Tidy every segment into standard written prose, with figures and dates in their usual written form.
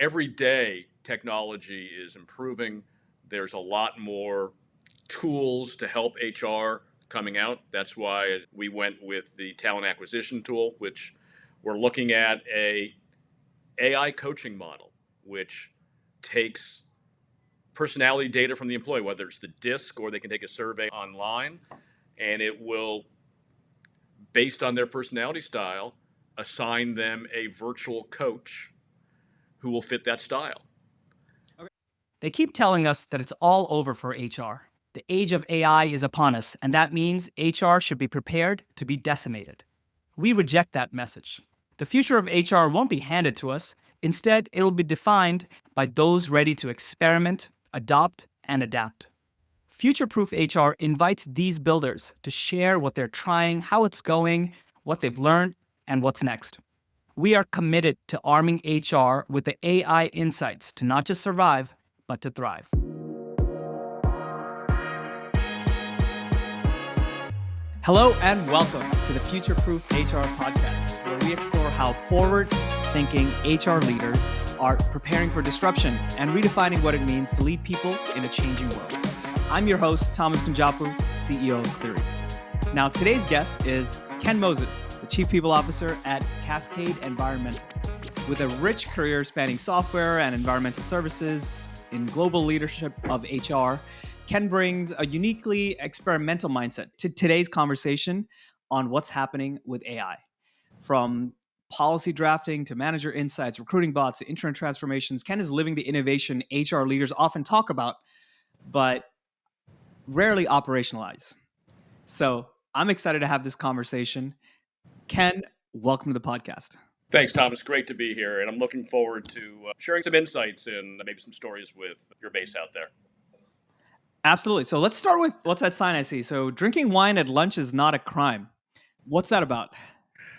every day technology is improving. There's a lot more tools to help HR coming out. That's why we went with the talent acquisition tool, which we're looking at a AI coaching model, which takes personality data from the employee, whether it's the DISC or they can take a survey online, and it will, based on their personality style, assign them a virtual coach who will fit that style. They keep telling us that it's all over for HR. The age of AI is upon us, and that means HR should be prepared to be decimated. We reject that message. The future of HR won't be handed to us. Instead, it'll be defined by those ready to experiment, adopt, and adapt. Future-Proof HR invites these builders to share what they're trying, how it's going, what they've learned, and what's next. We are committed to arming HR with the AI insights to not just survive, but to thrive. Hello and welcome to the Future-Proof HR podcast, where we explore how forward-thinking HR leaders are preparing for disruption and redefining what it means to lead people in a changing world. I'm your host, Thomas Kunjappu, CEO of Cleary. Now, today's guest is Ken Moses, the Chief People Officer at Cascade Environmental. With a rich career spanning software and environmental services in global leadership of HR, Ken brings a uniquely experimental mindset to today's conversation on what's happening with AI. From policy drafting to manager insights, recruiting bots, to intern transformations, Ken is living the innovation HR leaders often talk about, but rarely operationalize. So I'm excited to have this conversation. Ken, welcome to the podcast. Thanks, Thomas. Great to be here, and I'm looking forward to sharing some insights and maybe some stories with your base out there. Absolutely. So let's start with what's that sign I see? So drinking wine at lunch is not a crime. What's that about?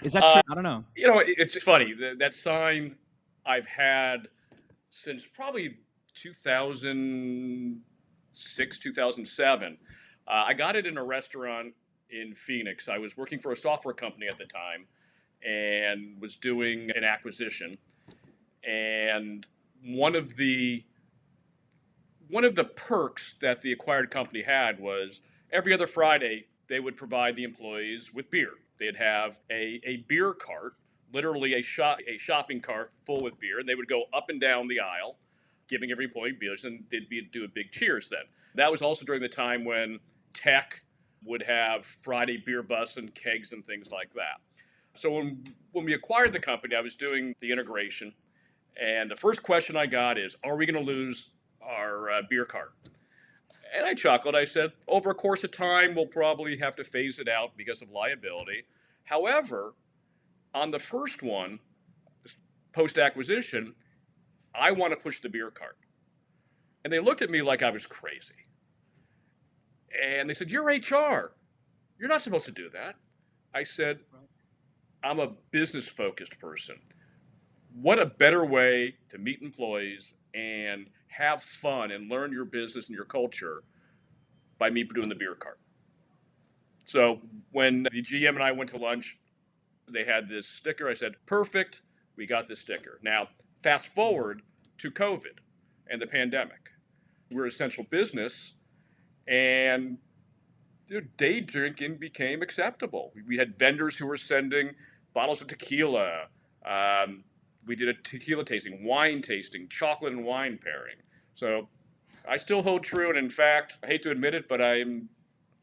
Is that true? I don't know. You know, it's funny. That sign I've had since probably 2006, 2007. I got it in a restaurant in Phoenix. I was working for a software company at the time and was doing an acquisition. And one of the perks that the acquired company had was every other Friday they would provide the employees with beer. They'd have a beer cart, literally a shopping cart full with beer, and they would go up and down the aisle, giving every employee beers, and they'd do a big cheers then. That was also during the time when tech would have Friday beer bus and kegs and things like that. So when we acquired the company, I was doing the integration, and the first question I got is, are we going to lose our beer cart? And I chuckled. I said, over a course of time, we'll probably have to phase it out because of liability. However, on the first one, post-acquisition, I want to push the beer cart. And they looked at me like I was crazy. And they said, you're HR. You're not supposed to do that. I said, I'm a business-focused person. What a better way to meet employees and have fun and learn your business and your culture by me doing the beer cart. So when the GM and I went to lunch, they had this sticker. I said, perfect, we got this sticker. Now, fast forward to COVID and the pandemic. We're essential business, and day drinking became acceptable. We had vendors who were sending bottles of tequila. We did a tequila tasting, wine tasting, chocolate and wine pairing. So I still hold true, and in fact, I hate to admit it, but I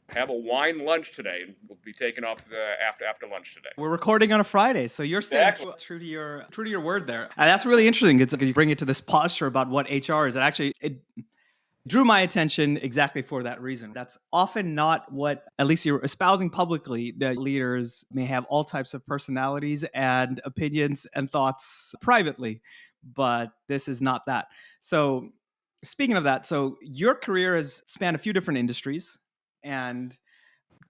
have a wine lunch today, and we'll be taking off after lunch today. We're recording on a Friday, so you're staying true to your word there, and that's really interesting. It's like you bring it to this posture about what HR is. It drew my attention exactly for that reason. That's often not what, at least you're espousing publicly, that leaders may have all types of personalities and opinions and thoughts privately, but this is not that. So speaking of that, so your career has spanned a few different industries, and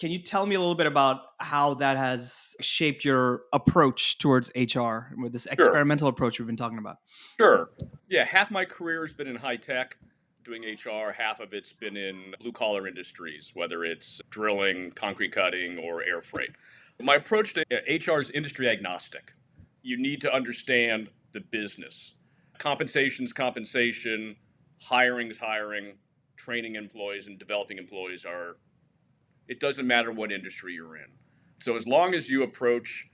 can you tell me a little bit about how that has shaped your approach towards HR with this experimental approach we've been talking about? Sure. Yeah, half my career has been in high tech, doing HR. Half of it's been in blue-collar industries, whether it's drilling, concrete cutting, or air freight. My approach to HR is industry agnostic. You need to understand the business. Compensation's compensation, hiring's hiring, training employees and developing employees are, it doesn't matter what industry you're in. So as long as you approach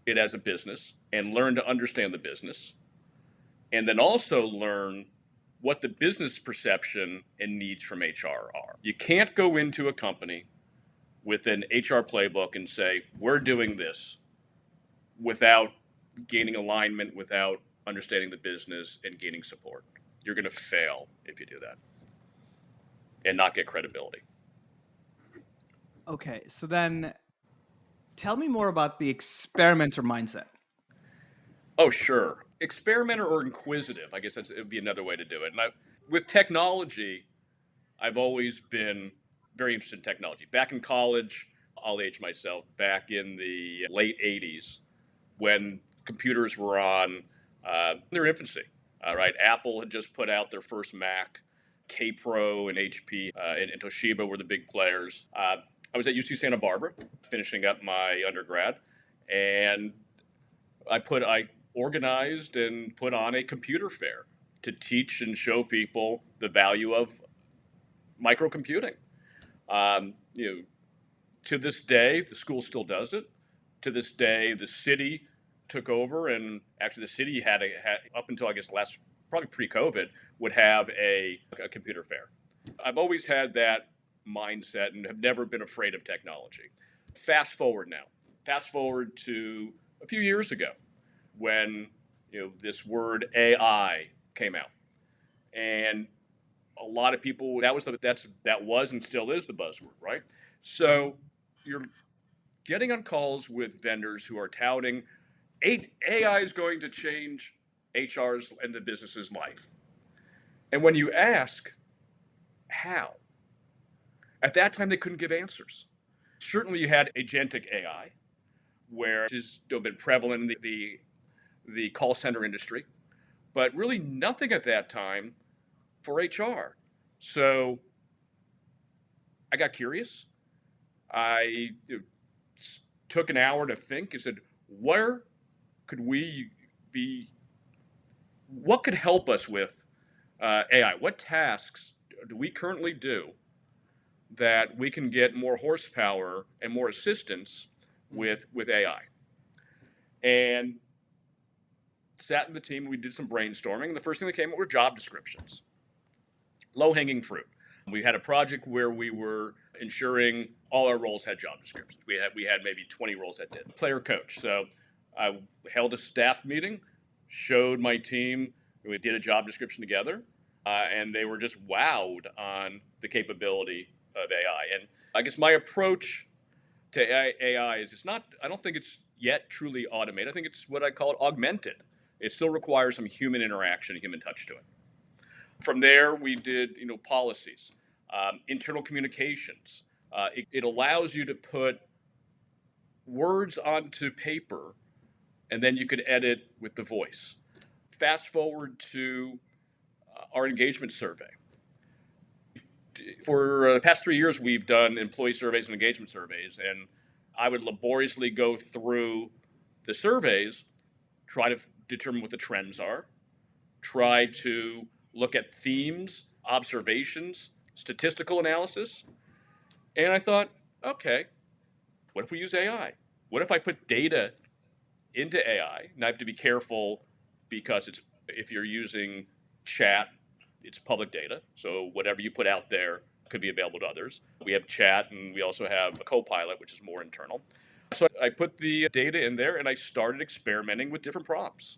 it as a business and learn to understand the business, and then also learn what the business perception and needs from HR are. You can't go into a company with an HR playbook and say, we're doing this, without gaining alignment, without understanding the business and gaining support. You're going to fail if you do that and not get credibility. Okay, so then tell me more about the experimenter mindset. Oh, sure. Experimenter or inquisitive, I guess it would be another way to do it. And with technology, I've always been very interested in technology. Back in college, I'll age myself, back in the late 80s, when computers were on their infancy. Right, Apple had just put out their first Mac. K-Pro and HP and Toshiba were the big players. I was at UC Santa Barbara finishing up my undergrad, and I organized and put on a computer fair to teach and show people the value of microcomputing. To this day, the school still does it. To this day, the city took over, and actually the city had up until I guess probably pre-COVID, would have a computer fair. I've always had that mindset and have never been afraid of technology. Fast forward to a few years ago, when this word AI came out, and a lot of people that was and still is the buzzword, right? So you're getting on calls with vendors who are touting AI is going to change HR's and the business's life. And when you ask how, at that time they couldn't give answers. Certainly you had agentic AI, where it's been prevalent in the call center industry, but really nothing at that time for HR. So I got curious. I took an hour to think and said, where could we be? What could help us with AI? What tasks do we currently do that we can get more horsepower and more assistance with AI? And sat in the team, we did some brainstorming, and the first thing that came up were job descriptions. Low-hanging fruit. We had a project where we were ensuring all our roles had job descriptions. We had maybe 20 roles that did. Player coach. So I held a staff meeting, showed my team, we did a job description together, and they were just wowed on the capability of AI. And I guess my approach to AI is I don't think it's yet truly automated. I think it's what I call it augmented. It still requires some human interaction, human touch to it. From there, we did policies, internal communications. It allows you to put words onto paper, and then you could edit with the voice. Fast forward to our engagement survey. For the past 3 years, we've done employee surveys and engagement surveys, and I would laboriously go through the surveys, try to determine what the trends are, try to look at themes, observations, statistical analysis. And I thought, okay, what if we use AI? What if I put data into AI? And I have to be careful because if you're using chat, it's public data. So whatever you put out there could be available to others. We have chat, and we also have a Copilot, which is more internal. So I put the data in there, and I started experimenting with different prompts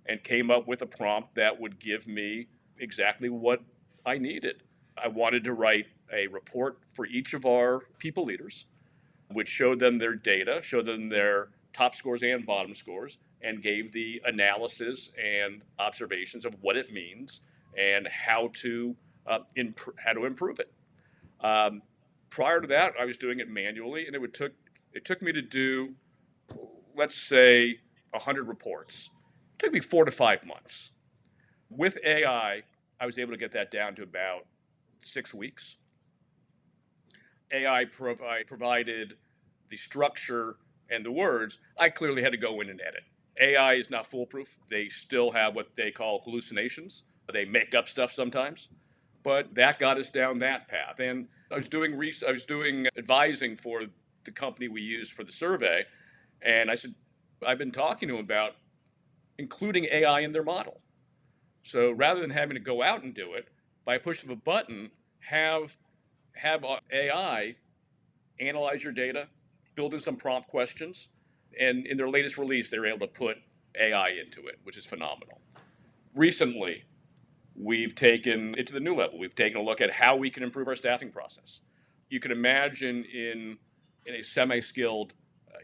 and came up with a prompt that would give me exactly what I needed. I wanted to write a report for each of our people leaders, which showed them their data, showed them their top scores and bottom scores, and gave the analysis and observations of what it means and how to improve it. Prior to that, I was doing it manually, and it took me to do, let's say, 100 reports. It took me 4 to 5 months. With AI, I was able to get that down to about 6 weeks. AI provided the structure and the words. I clearly had to go in and edit. AI is not foolproof. They still have what they call hallucinations. They make up stuff sometimes, but that got us down that path. And I was doing advising for the company we used for the survey, and I said I've been talking to them about including AI in their model. So rather than having to go out and do it, by a push of a button, have AI analyze your data, build in some prompt questions, and in their latest release, they were able to put AI into it, which is phenomenal. Recently, we've taken it to the new level. We've taken a look at how we can improve our staffing process. You can imagine in a semi-skilled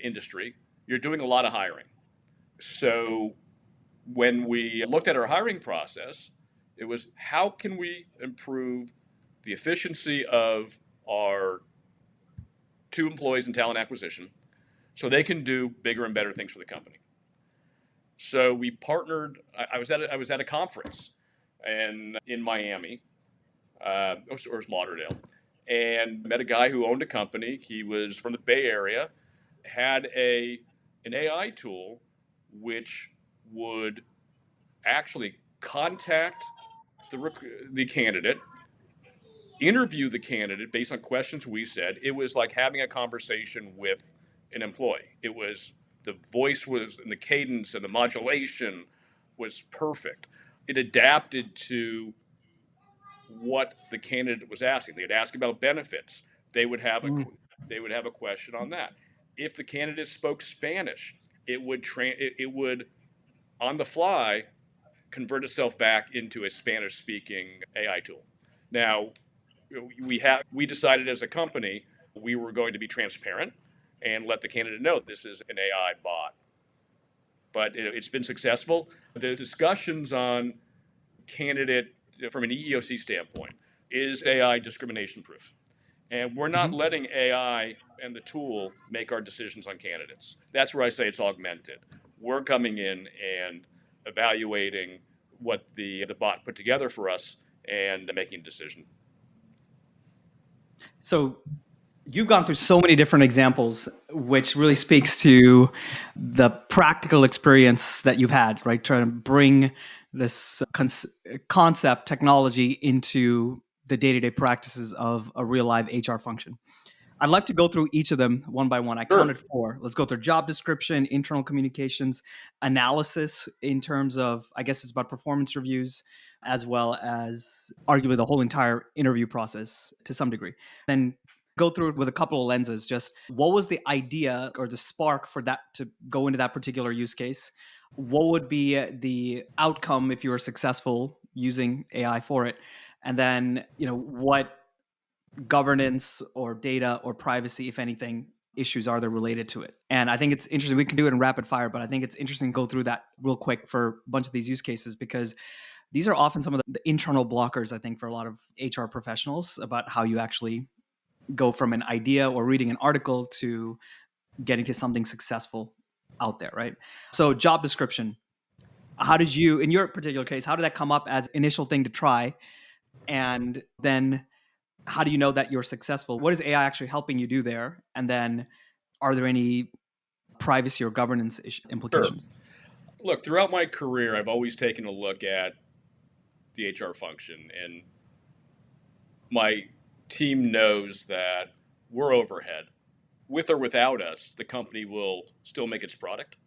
industry, you're doing a lot of hiring. So when we looked at our hiring process, it was how can we improve the efficiency of our two employees in talent acquisition so they can do bigger and better things for the company. So we partnered. I was at a conference and in Miami, or Lauderdale, and met a guy who owned a company. He was from the Bay Area, had an AI tool which would actually contact the candidate, interview the candidate based on questions we said. It was like having a conversation with an employee. It was the voice was and the cadence and the modulation was perfect. It adapted to what the candidate was asking. They'd ask about benefits. They would have a question on that. If the candidate spoke Spanish, it would on the fly convert itself back into a Spanish speaking AI tool. Now, we decided as a company we were going to be transparent and let the candidate know this is an AI bot. But it's been successful. The discussions on candidate from an EEOC standpoint is AI discrimination proof. And we're not letting AI and the tool make our decisions on candidates. That's where I say it's augmented. We're coming in and evaluating what the bot put together for us and making a decision. So you've gone through so many different examples, which really speaks to the practical experience that you've had, right? Trying to bring this concept technology into the day-to-day practices of a real live HR function. I'd like to go through each of them one by one. I counted 4. Let's go through job description, internal communications, analysis in terms of, I guess it's about performance reviews, as well as arguably the whole entire interview process to some degree. Then go through it with a couple of lenses. Just what was the idea or the spark for that to go into that particular use case? What would be the outcome if you were successful using AI for it? And then, what governance or data or privacy, if anything, issues are there related to it? And I think it's interesting. We can do it in rapid fire, but I think it's interesting to go through that real quick for a bunch of these use cases, because these are often some of the internal blockers, I think, for a lot of HR professionals about how you actually go from an idea or reading an article to getting to something successful out there, right? So job description, how did you, in your particular case, how did that come up as initial thing to try? And then how do you know that you're successful? What is AI actually helping you do there? And then are there any privacy or governance implications? Sure. Look, throughout my career, I've always taken a look at the HR function, and my team knows that we're overhead. With or without us, the company will still make its product,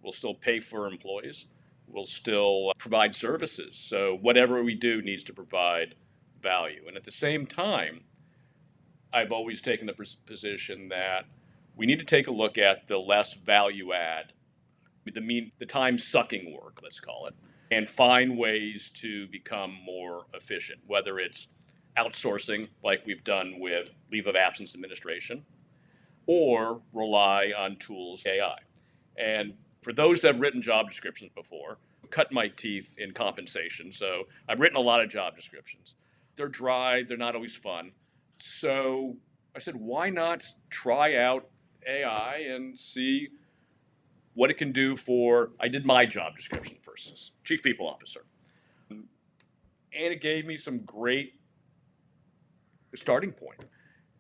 will still pay for employees, will still provide services. So whatever we do needs to provide value. And at the same time, I've always taken the position that we need to take a look at the less value add, the time sucking work, let's call it, and find ways to become more efficient, whether it's outsourcing like we've done with leave of absence administration, or rely on tools, AI. And for those that have written job descriptions before, cut my teeth in compensation. So I've written a lot of job descriptions. They're dry, they're not always fun. So I said, why not try out AI and see what it can do for, I did my job description first, as Chief People Officer. And it gave me some great starting point.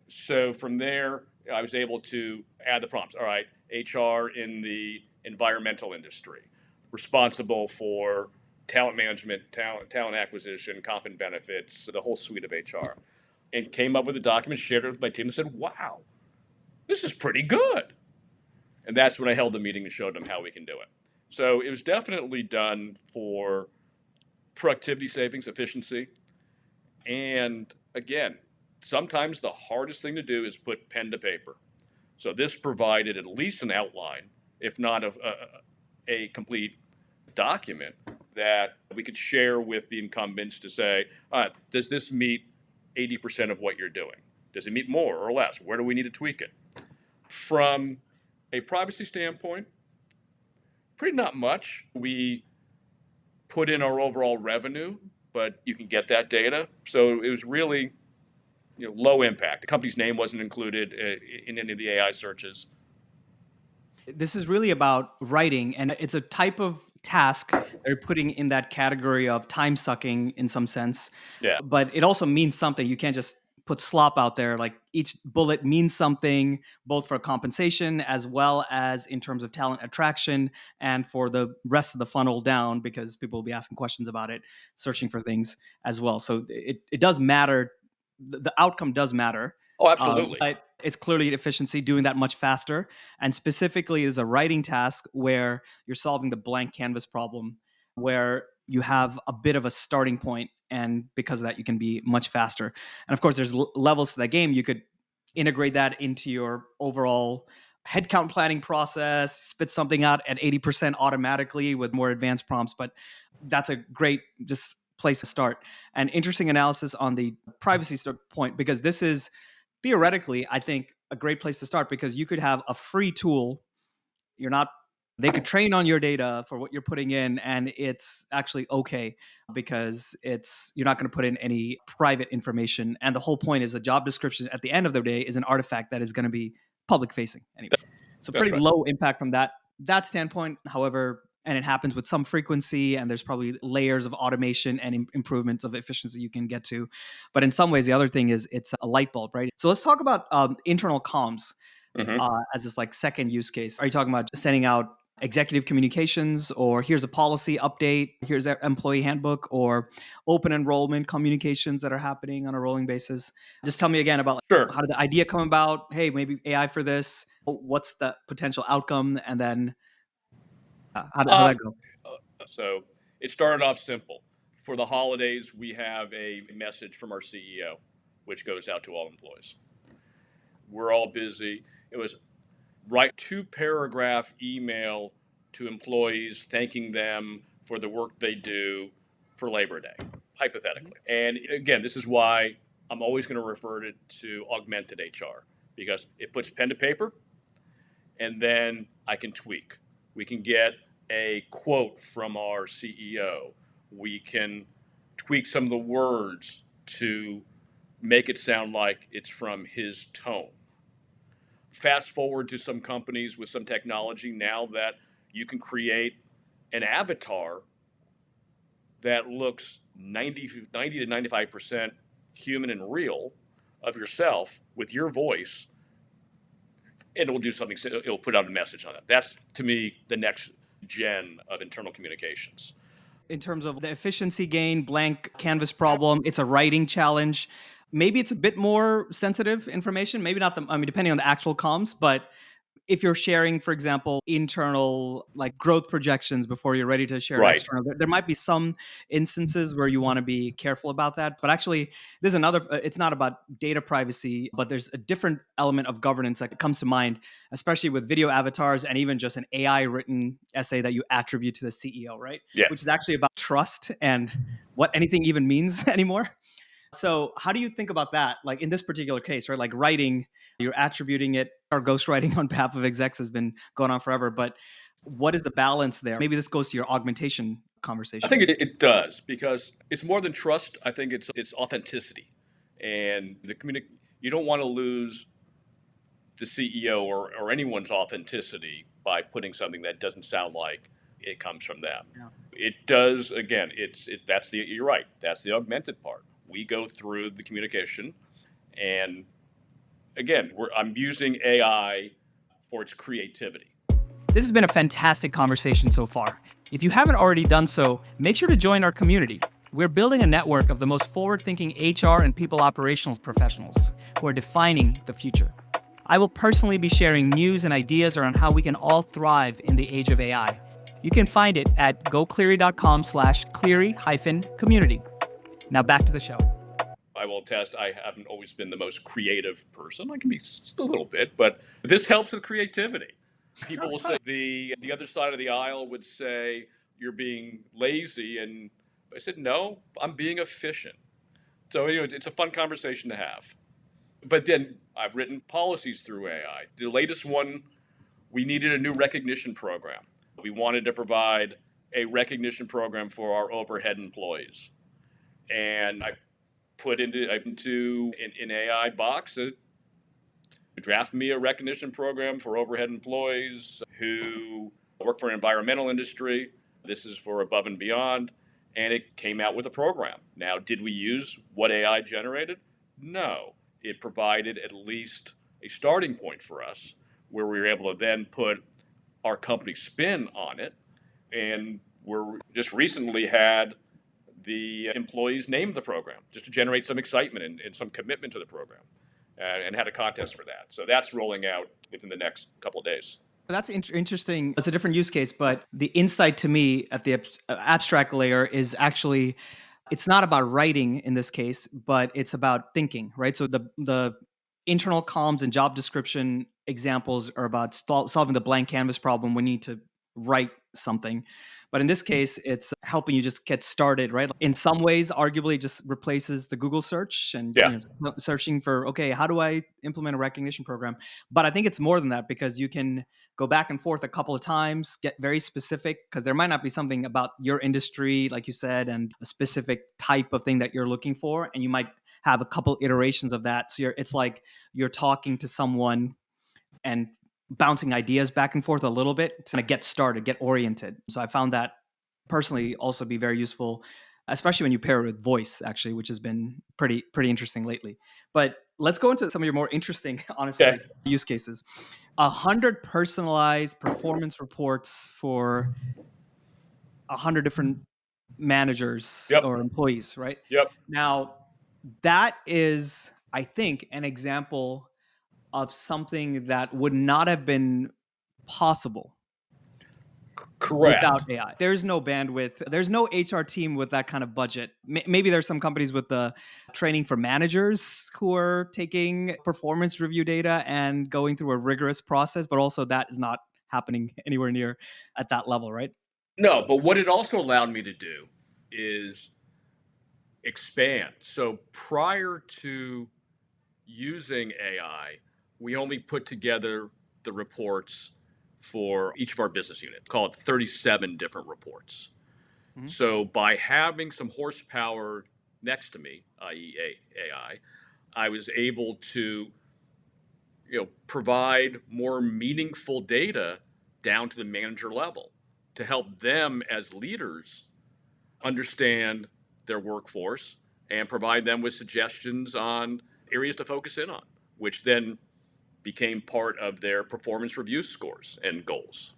So from there, I was able to add the prompts. All right, HR in the environmental industry, responsible for talent management, talent acquisition, comp and benefits, the whole suite of HR, and came up with a document, shared it with my team, and said, "Wow, this is pretty good." And that's when I held the meeting and showed them how we can do it. So it was definitely done for productivity savings, efficiency, and again, sometimes the hardest thing to do is put pen to paper. So this provided at least an outline, if not a complete document that we could share with the incumbents to say, does this meet 80% of what you're doing? Does it meet more or less? Where do we need to tweak it? From a privacy standpoint, pretty not much. We put in our overall revenue, but you can get that data. So it was really low impact. The company's name wasn't included in any of the AI searches. This is really about writing, and it's a type of task they're putting in that category of time sucking in some sense. Yeah. But it also means something. You can't just put slop out there. Like each bullet means something, both for compensation as well as in terms of talent attraction and for the rest of the funnel down, because people will be asking questions about it, searching for things as well. So it does matter. The outcome does matter. Oh, absolutely. But it's clearly efficiency, doing that much faster. And specifically is a writing task where you're solving the blank canvas problem, where you have a bit of a starting point, and because of that, you can be much faster. And of course, there's levels to that game. You could integrate that into your overall headcount planning process, spit something out at 80% automatically with more advanced prompts. But that's a great just place to start. And interesting analysis on the privacy point, because this is theoretically, I think, a great place to start, because you could have a free tool. They could train on your data for what you're putting in, and it's actually okay because you're not going to put in any private information. And the whole point is a job description at the end of the day is an artifact that is going to be public facing anyway. So pretty low impact from that standpoint. However, and it happens with some frequency, and there's probably layers of automation and improvements of efficiency you can get to. But in some ways, the other thing is it's a light bulb, right? So let's talk about internal comms as this like second use case. Are you talking about sending out executive communications, or here's a policy update, here's our employee handbook, or open enrollment communications that are happening on a rolling basis? Just tell me again about how did the idea come about? Hey, maybe AI for this. What's the potential outcome? And then how did that go? So it started off simple. For the holidays, we have a message from our CEO, which goes out to all employees. We're all busy. It was write 2-paragraph email to employees thanking them for the work they do for Labor Day, hypothetically. And again, this is why I'm always going to refer to augmented HR, because it puts pen to paper, and then I can tweak. We can get a quote from our CEO. We can tweak some of the words to make it sound like it's from his tone. Fast forward to some companies with some technology now that you can create an avatar that looks 90 to 95% human and real of yourself with your voice, and it will do something. It'll put out a message on it. That's, to me, the next gen of internal communications. In terms of the efficiency gain, blank canvas problem, it's a writing challenge. Maybe it's a bit more sensitive information. Maybe not depending on the actual comms, but if you're sharing, for example, internal like growth projections before you're ready to share external, there might be some instances where you want to be careful about that. But actually, there's it's not about data privacy, but there's a different element of governance that comes to mind, especially with video avatars and even just an AI written essay that you attribute to the CEO, right? Yeah. Which is actually about trust and what anything even means anymore. So how do you think about that? Like in this particular case, right? Like writing, you're attributing it, or ghostwriting on behalf of execs has been going on forever. But what is the balance there? Maybe this goes to your augmentation conversation. I think it does, because it's more than trust. I think it's authenticity, and you don't want to lose the CEO or anyone's authenticity by putting something that doesn't sound like it comes from them. Yeah. It does. Again, you're right. That's the augmented part. We go through the communication, and again, I'm using AI for its creativity. This has been a fantastic conversation so far. If you haven't already done so, make sure to join our community. We're building a network of the most forward-thinking HR and people operations professionals who are defining the future. I will personally be sharing news and ideas around how we can all thrive in the age of AI. You can find it at gocleary.com/Cleary-community. Now back to the show. I will attest, I haven't always been the most creative person. I can be just a little bit, but this helps with creativity. People will say the other side of the aisle would say you're being lazy, and I said no, I'm being efficient. So it's a fun conversation to have. But then I've written policies through AI. The latest one, we needed a new recognition program. We wanted to provide a recognition program for our overhead employees, and I put into an AI box to draft me a recognition program for overhead employees who work for an environmental industry. This is for above and beyond. And it came out with a program. Now, did we use what AI generated? No. It provided at least a starting point for us where we were able to then put our company spin on it. And we're just recently had the employees name the program just to generate some excitement and some commitment to the program, and had a contest for that. So that's rolling out within the next couple of days. That's interesting. It's a different use case, but the insight to me at the abstract layer is actually, it's not about writing in this case, but it's about thinking, right? So the internal comms and job description examples are about solving the blank canvas problem. We need to write something. But in this case, it's helping you just get started, right? In some ways, arguably, it just replaces the Google search and searching for, okay, how do I implement a recognition program? But I think it's more than that, because you can go back and forth a couple of times, get very specific, because there might not be something about your industry, like you said, and a specific type of thing that you're looking for. And you might have a couple iterations of that. So it's like you're talking to someone and bouncing ideas back and forth a little bit to get started, get oriented. So I found that personally also be very useful, especially when you pair it with voice, actually, which has been pretty interesting lately. But let's go into some of your more interesting, honestly, use cases. 100 personalized performance reports for 100 different managers or employees, right? Yep. Now, that is, I think, an example of something that would not have been possible without AI. There's no bandwidth. There's no HR team with that kind of budget. Maybe there's some companies with the training for managers who are taking performance review data and going through a rigorous process, but also that is not happening anywhere near at that level, right? No, but what it also allowed me to do is expand. So prior to using AI, we only put together the reports for each of our business units, call it 37 different reports. Mm-hmm. So by having some horsepower next to me, i.e. AI, I was able to provide more meaningful data down to the manager level to help them as leaders understand their workforce and provide them with suggestions on areas to focus in on, which then became part of their performance review scores and goals.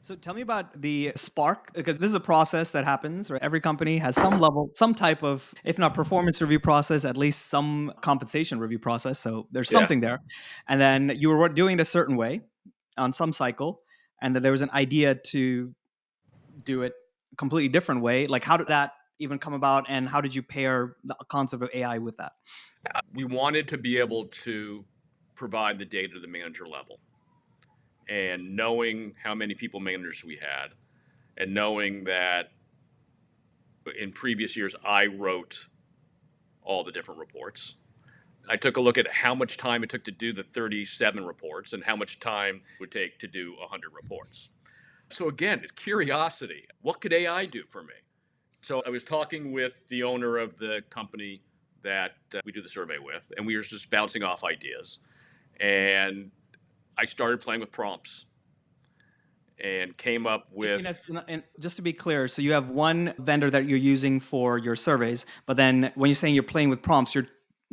So tell me about the Spark, because this is a process that happens, right? Every company has some level, some type of, if not performance review process, at least some compensation review process. So there's something there. And then you were doing it a certain way on some cycle, and then there was an idea to do it a completely different way. Like, how did that even come about, and how did you pair the concept of AI with that? We wanted to be able to provide the data to the manager level, and knowing how many people managers we had, and knowing that in previous years I wrote all the different reports. I took a look at how much time it took to do the 37 reports and how much time it would take to do 100 reports. So again, it's curiosity. What could AI do for me? So I was talking with the owner of the company that we do the survey with, and we were just bouncing off ideas. And I started playing with prompts and came up with... And just to be clear, so you have one vendor that you're using for your surveys, but then when you're saying you're playing with prompts, you're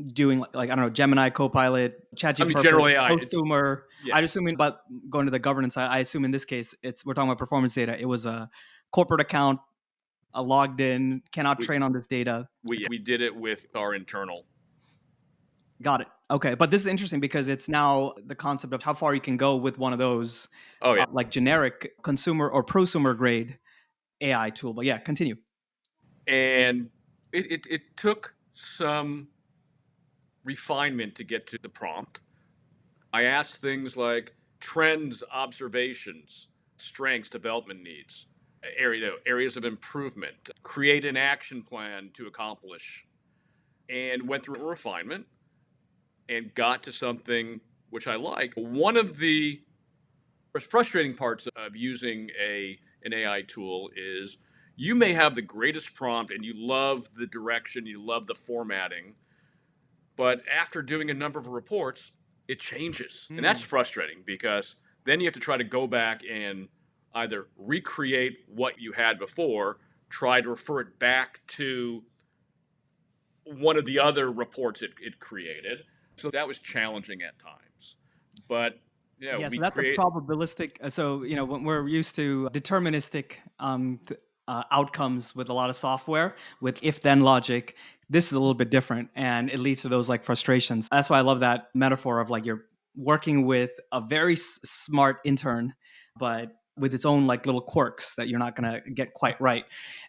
doing like I don't know, Gemini, Copilot, I mean, ChatGPT general purpose, AI, it's, prosumer. yeah, I'd assuming, but going to the governance side, I assume in this case, we're talking about performance data. It was a corporate account, logged in, cannot we, train on this data. we did it with our internal. Got it. Okay, but this is interesting because it's now the concept of how far you can go with one of those, Oh, yeah. like generic consumer or prosumer grade AI tool. But yeah, continue. And it took some refinement to get to the prompt. I asked things like trends, observations, strengths, development needs, areas of improvement, create an action plan to accomplish, and went through a refinement and got to something which I liked. One of the frustrating parts of using an AI tool is you may have the greatest prompt and you love the direction, you love the formatting, but after doing a number of reports, it changes. And that's frustrating because then you have to try to go back and either recreate what you had before, try to refer it back to one of the other reports it created. So that was challenging at times. But yeah, Yeah, we so that's a create. probabilistic. So when we're used to deterministic outcomes with a lot of software with if-then logic, this is a little bit different, and it leads to those like frustrations. That's why I love that metaphor of like you're working with a very smart intern, but with its own like little quirks that you're not going to get quite right.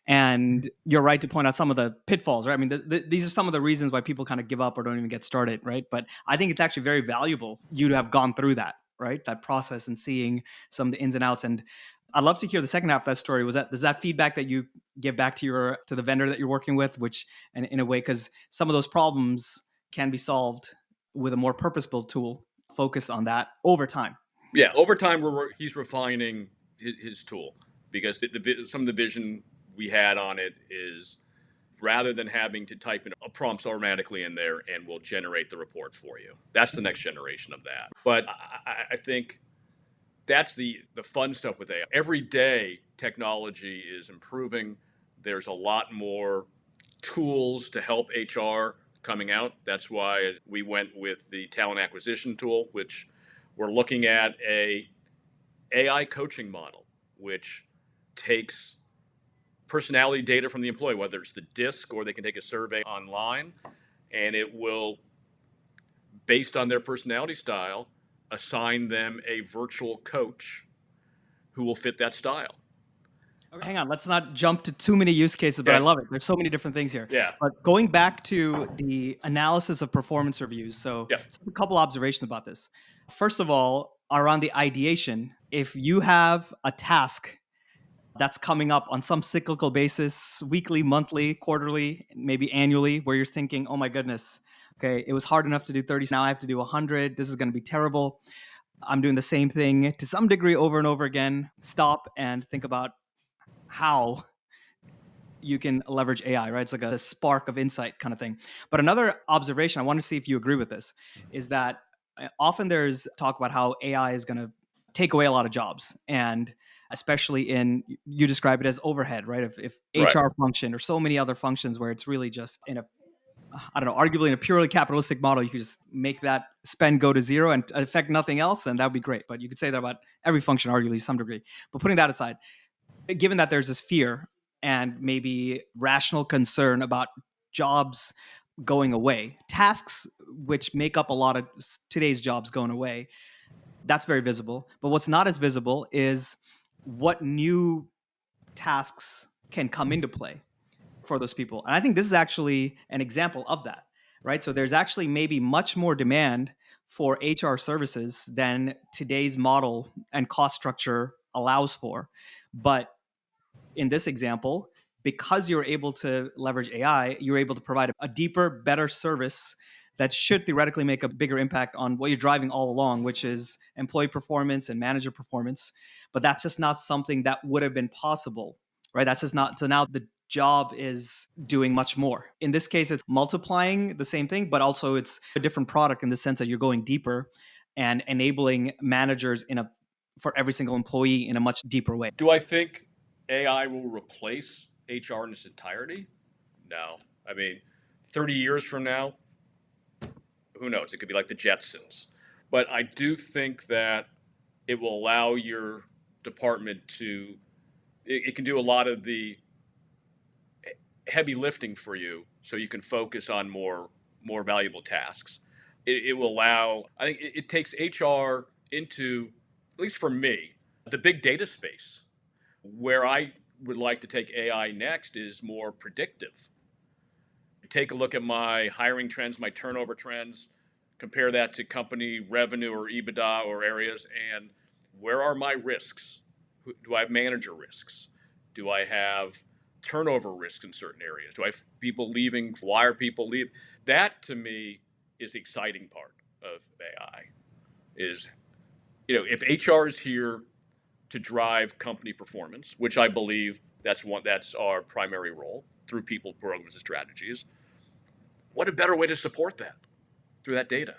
And you're right to point out some of the pitfalls, right? I mean, these are some of the reasons why people kind of give up or don't even get started, right? But I think it's actually very valuable you to have gone through that, right? That process and seeing some of the ins and outs. And I'd love to hear the second half of that story. Does that feedback that you give back to the vendor that you're working with, which, and in a way, because some of those problems can be solved with a more purpose-built tool focused on that over time. Yeah, over time, he's refining his tool because some of the vision we had on it is rather than having to type in a prompt automatically in there and will generate the report for you. That's the next generation of that. But I think that's the fun stuff with AI. Every day, technology is improving. There's a lot more tools to help HR coming out. That's why we went with the talent acquisition tool, which we're looking at a AI coaching model, which takes personality data from the employee, whether it's the DISC or they can take a survey online, and it will, based on their personality style, assign them a virtual coach who will fit that style. Okay, hang on, let's not jump to too many use cases, but I love it. There's so many different things here. Yeah. But going back to the analysis of performance reviews, so a couple observations about this. First of all, around the ideation, if you have a task that's coming up on some cyclical basis, weekly, monthly, quarterly, maybe annually, where you're thinking, oh my goodness, okay, it was hard enough to do 30, now I have to do 100. This is going to be terrible. I'm doing the same thing to some degree over and over again. Stop and think about how you can leverage AI, right? It's like a spark of insight kind of thing. But another observation, I want to see if you agree with this, is that often there's talk about how AI is going to take away a lot of jobs. And especially you describe it as overhead, right? If HR function or so many other functions where it's really just I don't know, arguably in a purely capitalistic model, you could just make that spend go to zero and affect nothing else, then that would be great. But you could say that about every function, arguably to some degree. But putting that aside, given that there's this fear and maybe rational concern about jobs going away, tasks which make up a lot of today's jobs going away, that's very visible. But what's not as visible is what new tasks can come into play for those people. And I think this is actually an example of that, right? So there's actually maybe much more demand for HR services than today's model and cost structure allows for. But in this example, because you're able to leverage AI, you're able to provide a deeper, better service that should theoretically make a bigger impact on what you're driving all along, which is employee performance and manager performance. But that's just not something that would have been possible, right? That's just not. So now the job is doing much more. In this case, it's multiplying the same thing, but also it's a different product in the sense that you're going deeper and enabling managers for every single employee in a much deeper way. Do I think AI will replace HR in its entirety? No. I mean, 30 years from now, Who knows? It could be like the Jetsons. But I do think that it will allow your department to, it can do a lot of the heavy lifting for you so you can focus on more valuable tasks. It will allow, I think it takes HR into, at least for me, the big data space. Where I would like to take AI next is more predictive. Take a look at my hiring trends, my turnover trends, compare that to company revenue or EBITDA or areas, and where are my risks? Do I have manager risks? Do I have turnover risks in certain areas? Do I have people leaving? Why are people leaving? That to me is the exciting part of AI. Is, if HR is here to drive company performance, which I believe that's our primary role through people, programs, and strategies. What a better way to support that through that data?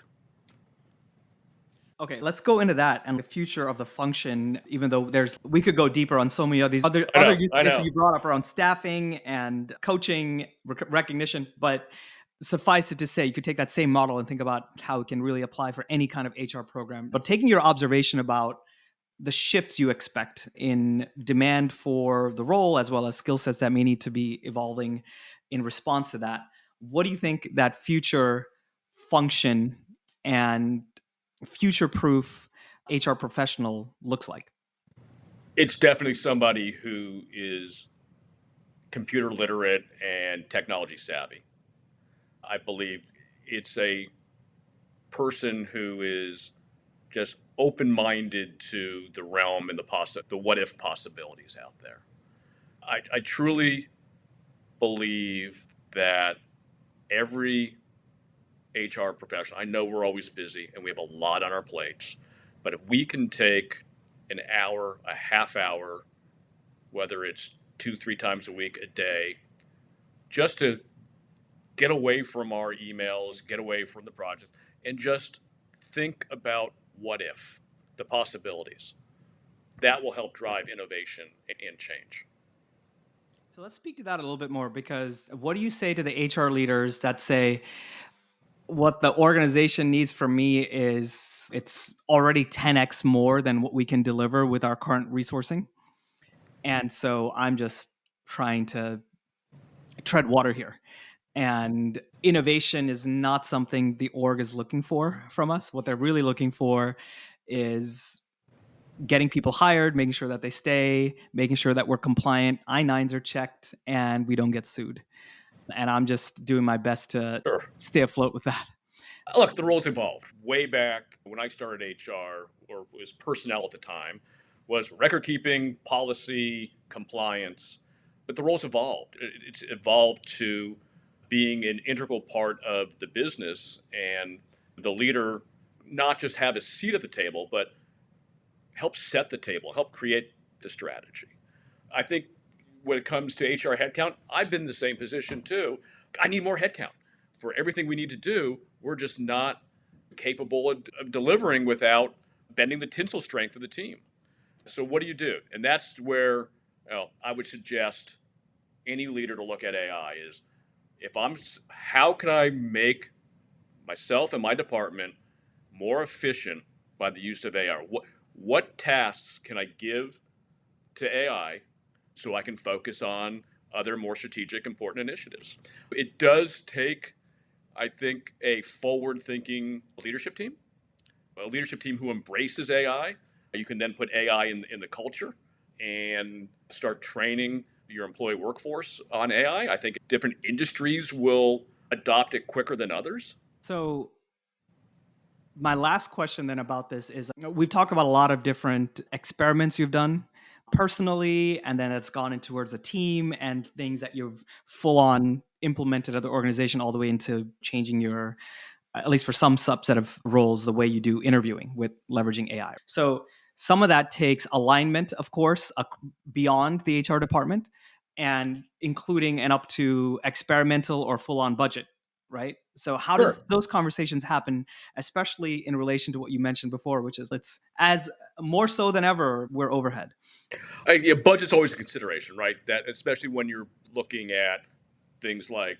Okay, let's go into that and the future of the function, even though we could go deeper on so many of these other use I cases know. you brought up around staffing and coaching, recognition, but suffice it to say, you could take that same model and think about how it can really apply for any kind of HR program. But taking your observation about the shifts you expect in demand for the role, as well as skill sets that may need to be evolving in response to that, what do you think that future function and future-proof HR professional looks like? It's definitely somebody who is computer literate and technology savvy. I believe it's a person who is just open-minded to the realm and the what if possibilities out there. I truly believe that every HR professional, I know we're always busy and we have a lot on our plates, but if we can take an hour, a half hour, whether it's 2, 3 times a week, a day, just to get away from our emails, get away from the project, and just think about what if, the possibilities. That will help drive innovation and change. So let's speak to that a little bit more, because what do you say to the HR leaders that say, what the organization needs from me is it's already 10x more than what we can deliver with our current resourcing? And so I'm just trying to tread water here. And innovation is not something the org is looking for from us. What they're really looking for is getting people hired, making sure that they stay, making sure that we're compliant, I-9s are checked, and we don't get sued. And I'm just doing my best to Sure. stay afloat with that. Look, the roles evolved. Way back when I started HR, or was personnel at the time, was record keeping, policy, compliance. But the roles evolved. It's evolved to being an integral part of the business, and the leader not just have a seat at the table, but help set the table, help create the strategy. I think when it comes to HR headcount, I've been in the same position too. I need more headcount for everything we need to do. We're just not capable of delivering without bending the tensile strength of the team. So what do you do? And that's where I would suggest any leader to look at AI is, how can I make myself and my department more efficient by the use of AI? What tasks can I give to AI so I can focus on other more strategic, important initiatives? It does take, I think, a forward-thinking leadership team, a leadership team who embraces AI. You can then put AI in the culture and start training your employee workforce on AI. I think different industries will adopt it quicker than others. So my last question then about this is, we've talked about a lot of different experiments you've done personally, and then it's gone in towards a team and things that you've full on implemented at the organization, all the way into changing your, at least for some subset of roles, the way you do interviewing with leveraging AI. So some of that takes alignment, of course, beyond the HR department, and including and up to experimental or full on budget, right? So how Sure. does those conversations happen, especially in relation to what you mentioned before, which is, let's, as more so than ever, we're overhead. Budget's always a consideration, right? That especially when you're looking at things like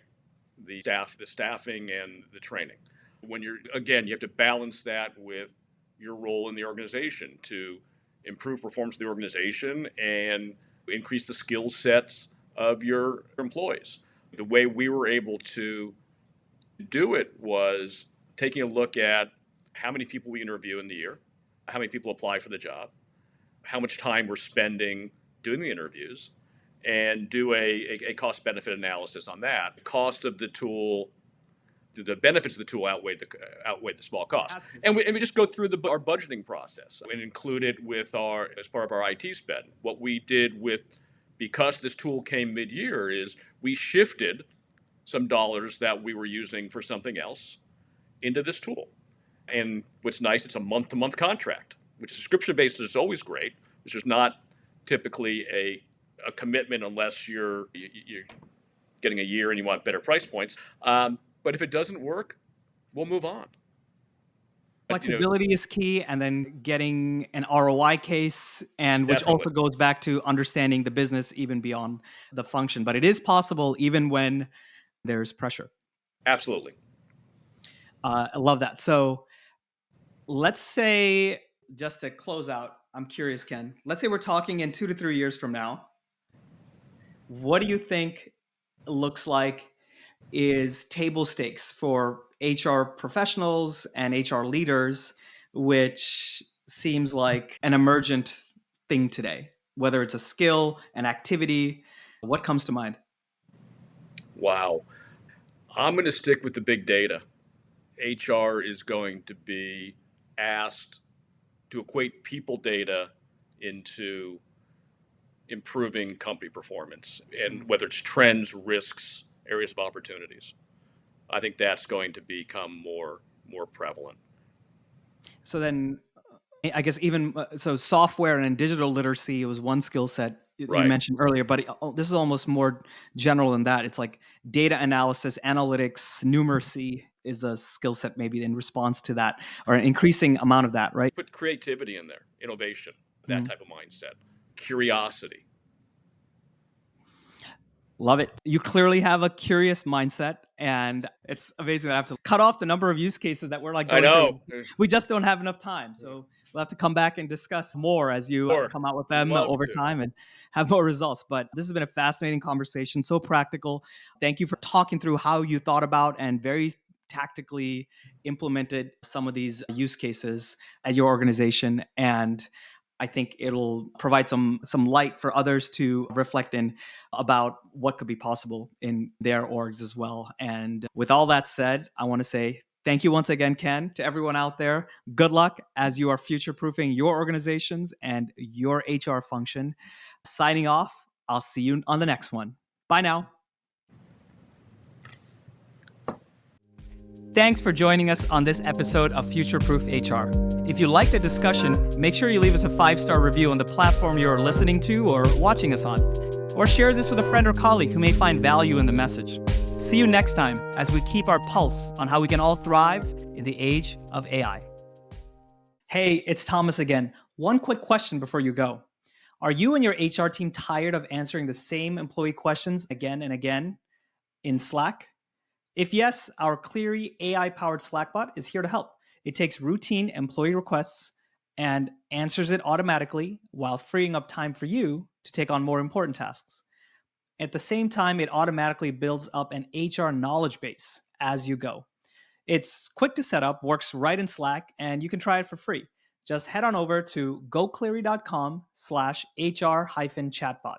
the staffing and the training. When you have to balance that with your role in the organization to improve performance of the organization and increase the skill sets of your employees. The way we were able to do it was taking a look at how many people we interview in the year, how many people apply for the job, how much time we're spending doing the interviews, and do a cost benefit analysis on that. The cost of the tool, the benefits of the tool outweigh the small cost. And we just go through our budgeting process and include it as part of our IT spend. What we did because this tool came mid-year is we shifted some dollars that we were using for something else into this tool. And what's nice, it's a month-to-month contract, which subscription-based is always great, which is not typically a commitment unless you're getting a year and you want better price points. But if it doesn't work, we'll move on. Flexibility is key, and then getting an ROI case, and which Definitely. also goes back to understanding the business even beyond the function. But it is possible even when there's pressure. Absolutely. I love that. So let's say, just to close out, I'm curious, Ken, let's say we're talking in 2 to 3 years from now. What do you think looks like is table stakes for HR professionals and HR leaders, which seems like an emergent thing today, whether it's a skill, an activity? What comes to mind? Wow. I'm going to stick with the big data. HR is going to be asked to equate people data into improving company performance, and whether it's trends, risks, areas of opportunities. I think that's going to become more prevalent. So then, I guess even so, software and digital literacy was one skill set you Right. mentioned earlier, but this is almost more general than that. It's like data analysis, analytics, numeracy is the skill set maybe in response to that, or an increasing amount of that, right? Put creativity in there, innovation, that type of mindset, curiosity. Love it. You clearly have a curious mindset, and it's amazing that I have to cut off the number of use cases that we're like I going know. through. We just don't have enough time. So we'll have to come back and discuss more as you Sure. come out with them Love over to. time and have more results. But this has been a fascinating conversation, so practical. Thank you for talking through how you thought about and very tactically implemented some of these use cases at your organization. And I think it'll provide some light for others to reflect in about what could be possible in their orgs as well. And with all that said, I want to say thank you once again, Ken, to everyone out there. Good luck as you are future-proofing your organizations and your HR function. Signing off. I'll see you on the next one. Bye now. Thanks for joining us on this episode of Future Proof HR. If you like the discussion, make sure you leave us a 5-star review on the platform you're listening to or watching us on. Or share this with a friend or colleague who may find value in the message. See you next time as we keep our pulse on how we can all thrive in the age of AI. Hey, it's Thomas again. One quick question before you go. Are you and your HR team tired of answering the same employee questions again and again in Slack? If yes, our Cleary AI-powered Slack bot is here to help. It takes routine employee requests and answers it automatically while freeing up time for you to take on more important tasks. At the same time, it automatically builds up an HR knowledge base as you go. It's quick to set up, works right in Slack, and you can try it for free. Just head on over to gocleary.com/HR-chatbot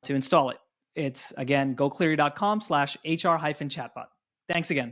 to install it. It's again, gocleary.com/HR-chatbot. Thanks again.